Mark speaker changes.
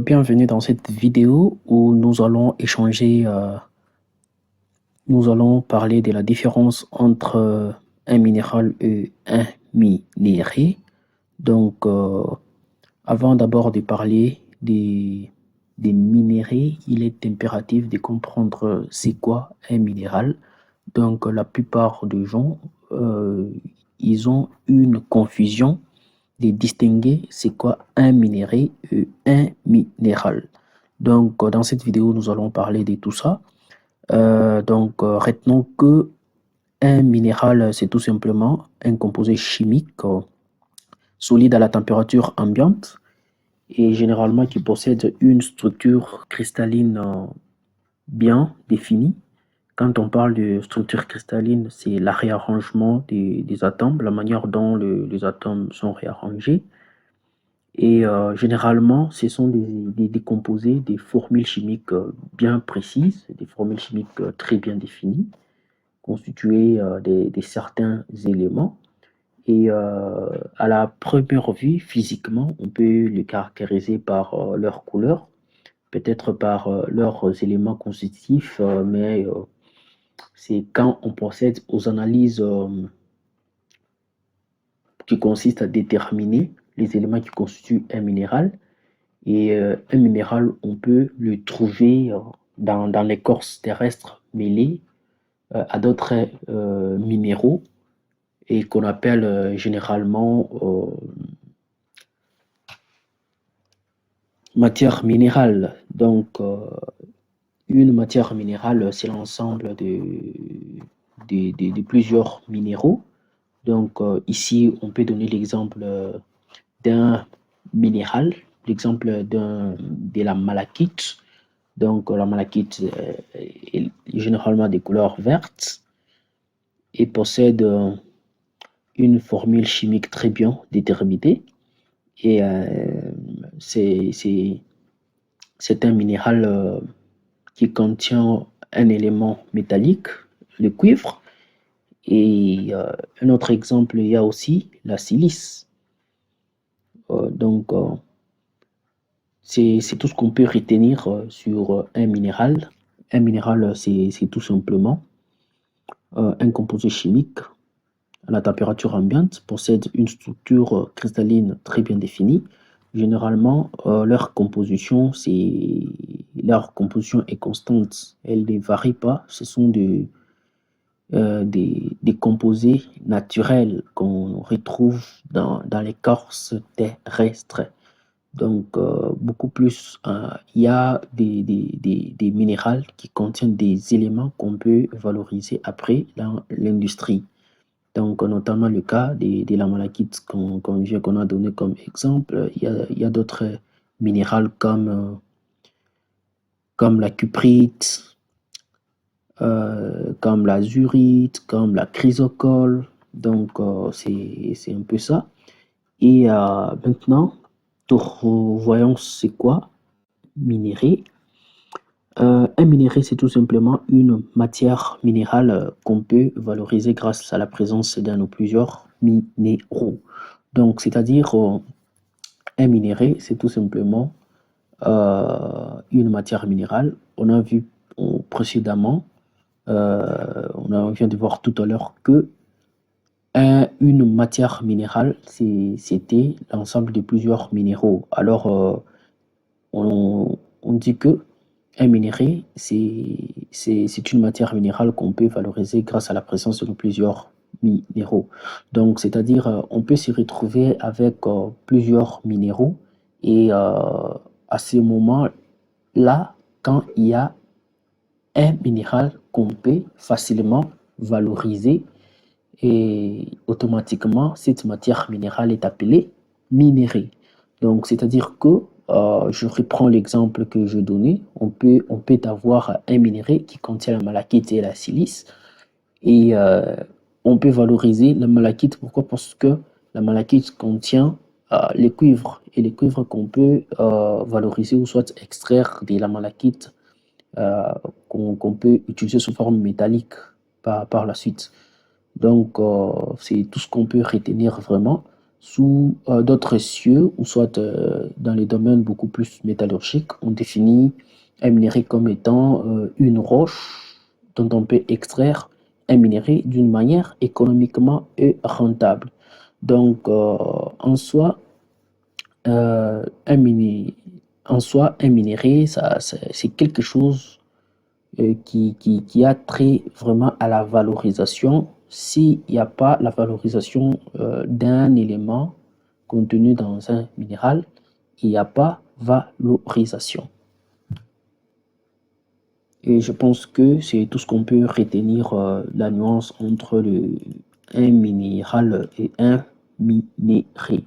Speaker 1: Bienvenue dans cette vidéo où nous allons parler de la différence entre un minéral et un minéré. Donc, avant d'abord de parler des minéraux, il est impératif de comprendre c'est quoi un minéral. Donc, la plupart des gens, euh, ils ont une confusion de distinguer c'est quoi un minerai et un minéral. Donc, dans cette vidéo, nous allons parler de tout ça. Retenons que un minéral, c'est tout simplement un composé chimique solide à la température ambiante et généralement qui possède une structure cristalline bien définie. Quand on parle de structure cristalline, c'est la réarrangement des atomes, la manière dont les atomes sont réarrangés. Et généralement, ce sont des composés, des formules chimiques bien précises, des formules chimiques très bien définies, constituées de certains éléments. Et à la première vue, physiquement, on peut les caractériser par leur couleur, peut-être par leurs éléments constitutifs, mais c'est quand on procède aux analyses qui consistent à déterminer les éléments qui constituent un minéral. Et un minéral, on peut le trouver dans l'écorce terrestre mêlée à d'autres minéraux et qu'on appelle généralement matière minérale. Donc, une matière minérale, c'est l'ensemble de plusieurs minéraux. Donc, ici, on peut donner l'exemple d'un minéral, l'exemple de la malachite. Donc, la malachite est généralement de couleur verte et possède une formule chimique très bien déterminée. Et c'est un minéral qui contient un élément métallique, le cuivre. Et un autre exemple, il y a aussi la silice. Donc, c'est tout ce qu'on peut retenir sur un minéral. Un minéral, c'est tout simplement un composé chimique à la température ambiante, possède une structure cristalline très bien définie. Généralement, leur composition est constante, elle ne varie pas. Ce sont des composés naturels qu'on retrouve dans l'écorce terrestre. Donc, beaucoup plus, il y a des minéraux qui contiennent des éléments qu'on peut valoriser après dans l'industrie. Donc, notamment le cas de la malachite qu'on a donné comme exemple. Il y a d'autres minéraux comme la cuprite, comme l'azurite, comme la chrysocole. Donc, c'est un peu ça. Et maintenant, voyons c'est quoi minerai. Un minerai, c'est tout simplement une matière minérale qu'on peut valoriser grâce à la présence d'un ou plusieurs minéraux. Donc, c'est-à-dire, un minerai, c'est tout simplement une matière minérale. On a vu précédemment, on vient de voir tout à l'heure que une matière minérale, c'était l'ensemble de plusieurs minéraux. Alors, on dit que un minerai, c'est une matière minérale qu'on peut valoriser grâce à la présence de plusieurs minéraux. Donc, c'est-à-dire, on peut se retrouver avec plusieurs minéraux et à ce moment-là, quand il y a un minéral qu'on peut facilement valoriser, et automatiquement, cette matière minérale est appelée minerai. Donc, c'est-à-dire que, je reprends l'exemple que je donnais, on peut avoir un minerai qui contient la malachite et la silice, et on peut valoriser la malachite. Pourquoi? Parce que la malachite contient les cuivres, et les cuivres qu'on peut valoriser ou soit extraire de la malachite euh, qu'on peut utiliser sous forme métallique par la suite. Donc, c'est tout ce qu'on peut retenir vraiment sous d'autres cieux, ou soit dans les domaines beaucoup plus métallurgiques, on définit un minerai comme étant une roche dont on peut extraire un minerai d'une manière économiquement rentable. Donc, un mini, en soi, un minerai, c'est quelque chose qui a trait vraiment à la valorisation. S'il n'y a pas la valorisation d'un élément contenu dans un minéral, il n'y a pas valorisation. Et je pense que c'est tout ce qu'on peut retenir, la nuance entre un minéral et un minerai.